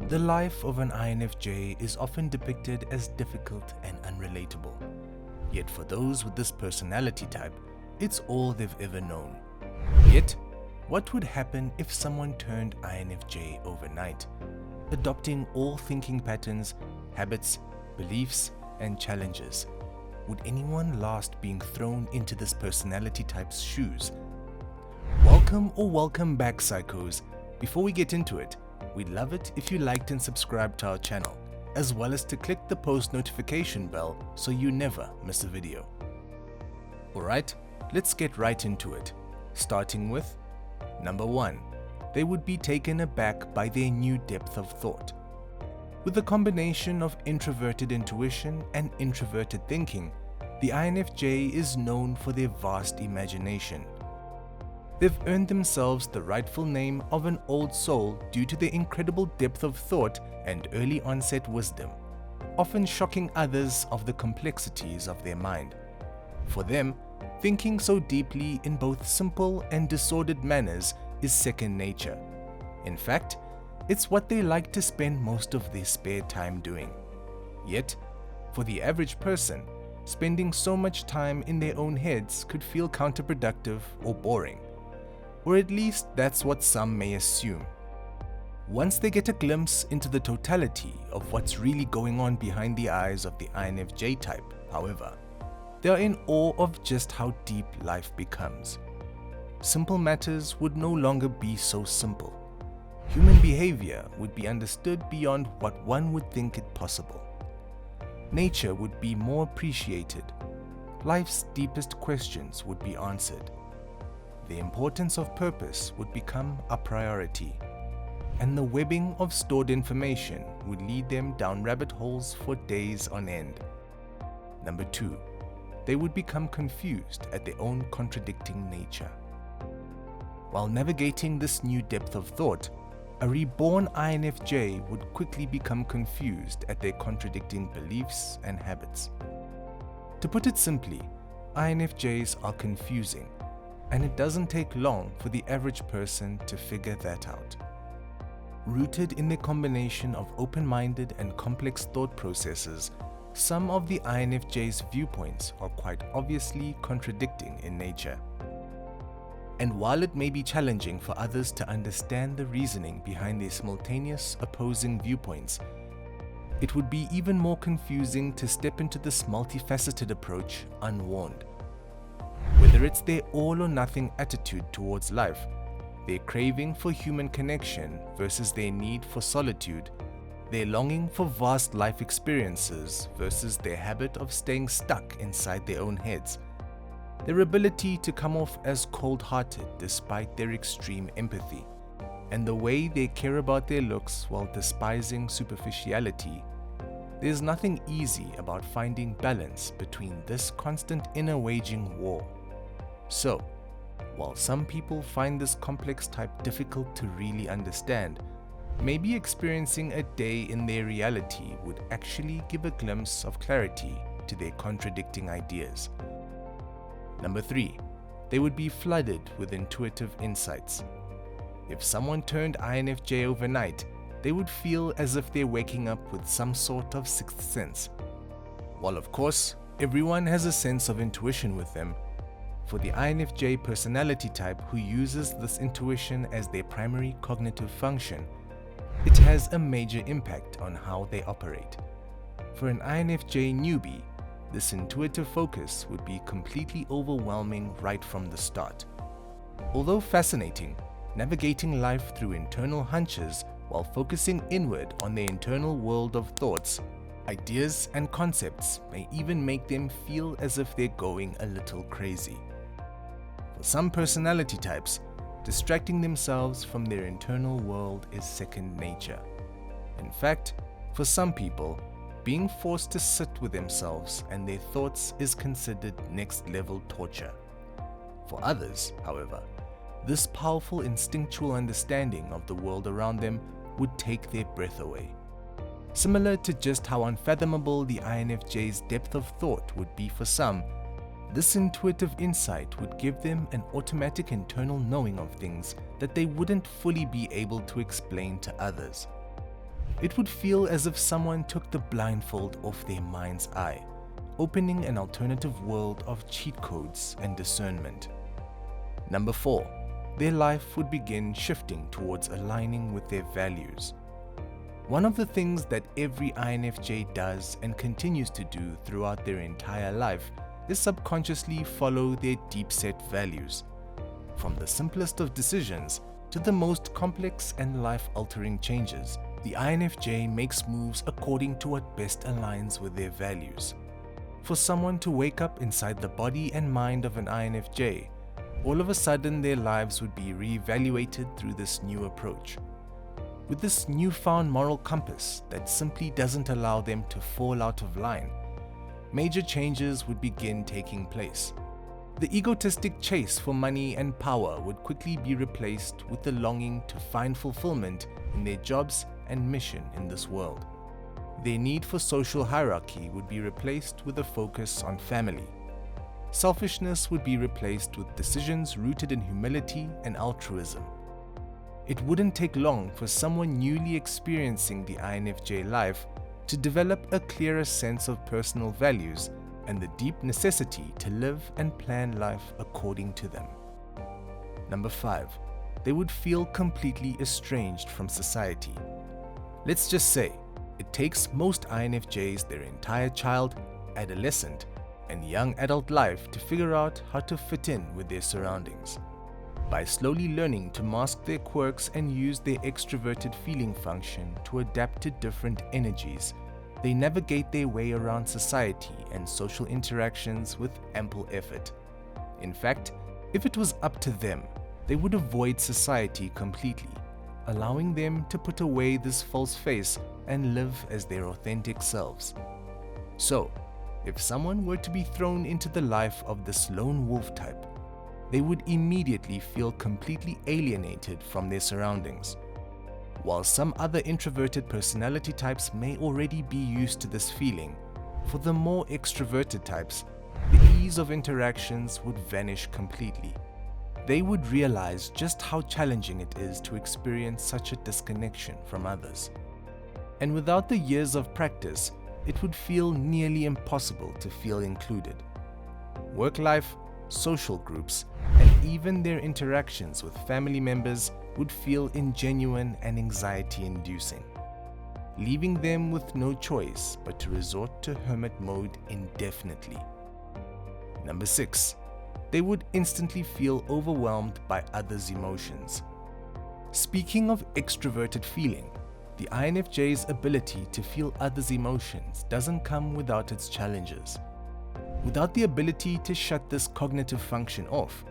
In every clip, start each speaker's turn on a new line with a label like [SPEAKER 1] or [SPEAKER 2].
[SPEAKER 1] The life of an INFJ is often depicted as difficult and unrelatable. Yet for those with this personality type, it's all they've ever known. Yet, what would happen if someone turned INFJ overnight, adopting all thinking patterns, habits, beliefs, and challenges? Would anyone last being thrown into this personality type's shoes? Welcome back, psychos. Before we get into it, we'd love it if you liked and subscribed to our channel, as well as to click the post notification bell so you never miss a video. Alright, let's get right into it, starting with number 1. They would be taken aback by their new depth of thought. With a combination of introverted intuition and introverted thinking, the INFJ is known for their vast imagination. They've earned themselves the rightful name of an old soul due to their incredible depth of thought and early onset wisdom, often shocking others of the complexities of their mind. For them, thinking so deeply in both simple and disordered manners is second nature. In fact, it's what they like to spend most of their spare time doing. Yet, for the average person, spending so much time in their own heads could feel counterproductive or boring. Or at least that's what some may assume. Once they get a glimpse into the totality of what's really going on behind the eyes of the INFJ type, however, they are in awe of just how deep life becomes. Simple matters would no longer be so simple. Human behavior would be understood beyond what one would think it possible. Nature would be more appreciated. Life's deepest questions would be answered. The importance of purpose would become a priority, and the webbing of stored information would lead them down rabbit holes for days on end. Number 2. They would become confused at their own contradicting nature. While navigating this new depth of thought, a reborn INFJ would quickly become confused at their contradicting beliefs and habits. To put it simply, INFJs are confusing, and it doesn't take long for the average person to figure that out. Rooted in the combination of open-minded and complex thought processes, some of the INFJ's viewpoints are quite obviously contradicting in nature. And while it may be challenging for others to understand the reasoning behind their simultaneous opposing viewpoints, it would be even more confusing to step into this multifaceted approach unwarned. Whether it's their all-or-nothing attitude towards life, their craving for human connection versus their need for solitude, their longing for vast life experiences versus their habit of staying stuck inside their own heads, their ability to come off as cold-hearted despite their extreme empathy, and the way they care about their looks while despising superficiality, there's nothing easy about finding balance between this constant inner waging war. So, while some people find this complex type difficult to really understand, maybe experiencing a day in their reality would actually give a glimpse of clarity to their contradicting ideas. Number 3. They would be flooded with intuitive insights. If someone turned INFJ overnight, they would feel as if they're waking up with some sort of sixth sense. While of course, everyone has a sense of intuition with them, for the INFJ personality type who uses this intuition as their primary cognitive function, it has a major impact on how they operate. For an INFJ newbie, this intuitive focus would be completely overwhelming right from the start. Although fascinating, navigating life through internal hunches while focusing inward on their internal world of thoughts, ideas and concepts may even make them feel as if they're going a little crazy. For some personality types, distracting themselves from their internal world is second nature. In fact, for some people, being forced to sit with themselves and their thoughts is considered next-level torture. For others, however, this powerful instinctual understanding of the world around them would take their breath away. Similar to just how unfathomable the INFJ's depth of thought would be for some, this intuitive insight would give them an automatic internal knowing of things that they wouldn't fully be able to explain to others. It would feel as if someone took the blindfold off their mind's eye, opening an alternative world of cheat codes and discernment. Number 4. Their life would begin shifting towards aligning with their values. One of the things that every INFJ does and continues to do throughout their entire life is subconsciously follow their deep-set values. From the simplest of decisions to the most complex and life-altering changes, the INFJ makes moves according to what best aligns with their values. For someone to wake up inside the body and mind of an INFJ, all of a sudden their lives would be re-evaluated through this new approach. With this newfound moral compass that simply doesn't allow them to fall out of line, major changes would begin taking place. The egotistic chase for money and power would quickly be replaced with the longing to find fulfillment in their jobs and mission in this world. Their need for social hierarchy would be replaced with a focus on family. Selfishness would be replaced with decisions rooted in humility and altruism. It wouldn't take long for someone newly experiencing the INFJ life to develop a clearer sense of personal values and the deep necessity to live and plan life according to them. Number 5. They would feel completely estranged from society. Let's just say, it takes most INFJs their entire child, adolescent, and young adult life to figure out how to fit in with their surroundings. By slowly learning to mask their quirks and use their extroverted feeling function to adapt to different energies, they navigate their way around society and social interactions with ample effort. In fact, if it was up to them, they would avoid society completely, allowing them to put away this false face and live as their authentic selves. So, if someone were to be thrown into the life of this lone wolf type, they would immediately feel completely alienated from their surroundings. While some other introverted personality types may already be used to this feeling, for the more extroverted types, the ease of interactions would vanish completely. They would realize just how challenging it is to experience such a disconnection from others. And without the years of practice, it would feel nearly impossible to feel included. Work life, social groups, and even their interactions with family members would feel ingenuine and anxiety-inducing, leaving them with no choice but to resort to hermit mode indefinitely. Number 6. They would instantly feel overwhelmed by others' emotions. Speaking of extroverted feeling, the INFJ's ability to feel others' emotions doesn't come without its challenges. Without the ability to shut this cognitive function off,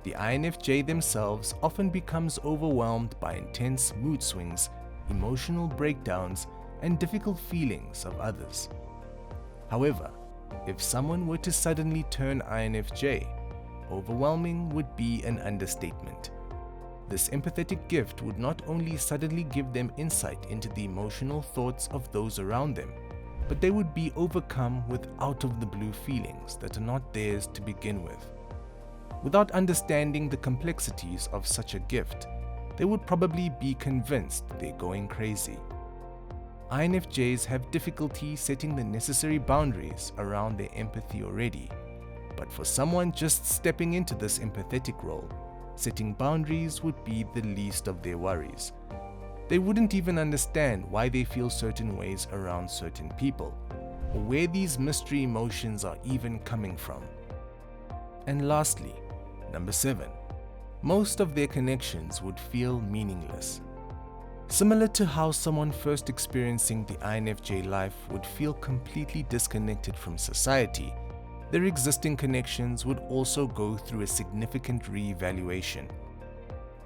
[SPEAKER 1] the INFJ themselves often becomes overwhelmed by intense mood swings, emotional breakdowns, and difficult feelings of others. However, if someone were to suddenly turn INFJ, overwhelming would be an understatement. This empathetic gift would not only suddenly give them insight into the emotional thoughts of those around them, but they would be overcome with out-of-the-blue feelings that are not theirs to begin with. Without understanding the complexities of such a gift, they would probably be convinced they're going crazy. INFJs have difficulty setting the necessary boundaries around their empathy already, but for someone just stepping into this empathetic role, setting boundaries would be the least of their worries. They wouldn't even understand why they feel certain ways around certain people, or where these mystery emotions are even coming from. And lastly, number 7. Most of their connections would feel meaningless. Similar to how someone first experiencing the INFJ life would feel completely disconnected from society, their existing connections would also go through a significant re-evaluation.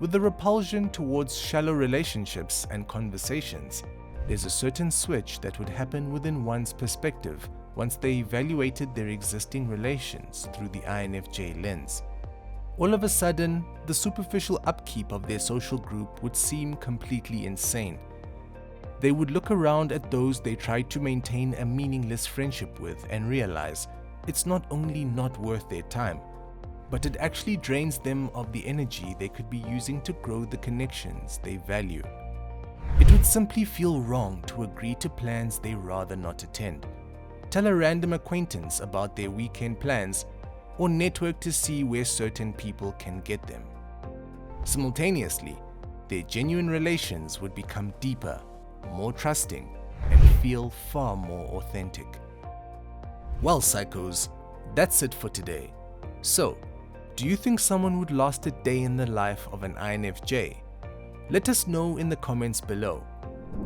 [SPEAKER 1] With the repulsion towards shallow relationships and conversations, there's a certain switch that would happen within one's perspective once they evaluated their existing relations through the INFJ lens. All of a sudden, the superficial upkeep of their social group would seem completely insane. They would look around at those they tried to maintain a meaningless friendship with and realize it's not only not worth their time, but it actually drains them of the energy they could be using to grow the connections they value. It would simply feel wrong to agree to plans they rather not attend, tell a random acquaintance about their weekend plans, or network to see where certain people can get them. Simultaneously, their genuine relations would become deeper, more trusting, and feel far more authentic. Well, psychos, that's it for today. So, do you think someone would last a day in the life of an INFJ? Let us know in the comments below.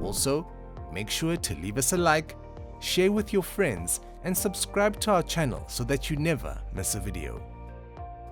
[SPEAKER 1] Also, make sure to leave us a like, share with your friends, and subscribe to our channel so that you never miss a video.